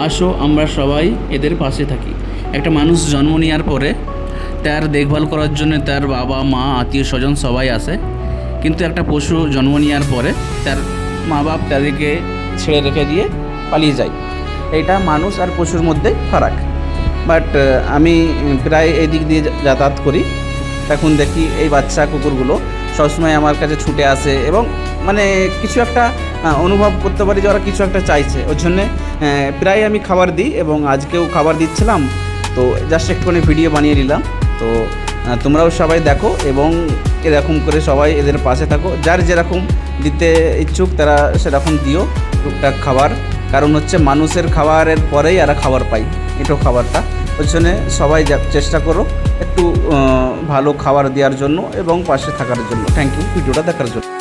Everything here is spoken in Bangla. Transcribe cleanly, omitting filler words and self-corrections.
আসো আমরা সবাই এদের পাশে থাকি। একটা মানুষ জন্ম নেওয়ার পরে তার দেখভাল করার জন্য তার বাবা মা আত্মীয় স্বজন সবাই আসে, কিন্তু একটা পশু জন্ম নেওয়ার পরে তার মা বাপ তাদেরকে ছেড়ে রেখে দিয়ে পালিয়ে যায়। এটা মানুষ আর পশুর মধ্যে ফারাক। বাট আমি প্রায় এই দিক দিয়ে যাতায়াত করি, এখন দেখি এই বাচ্চা কুকুরগুলো সবসময় আমার কাছে ছুটে আসে এবং মানে কিছু একটা অনুভব করতে পারি যে ওরা কিছু একটা চাইছে, ওর জন্যে প্রায় আমি খাবার দিই এবং আজকেও খাবার দিচ্ছিলাম। তো জাস্ট একটুখানি ভিডিও বানিয়ে নিলাম। তো তোমরাও সবাই দেখো এবং এরকম করে সবাই এদের পাশে থাকো। যার যেরকম দিতে ইচ্ছুক তারা সেরকম দিও টুকটাক খাবার, কারণ হচ্ছে মানুষের খাবারের পরেই এরা খাবার পাই, এটাও খাবারটা। ওই জন্যে সবাই চেষ্টা করো একটু ভালো খাবার দেওয়ার জন্য এবং পাশে থাকার জন্য। থ্যাংক ইউ ভিডিওটা দেখার জন্য।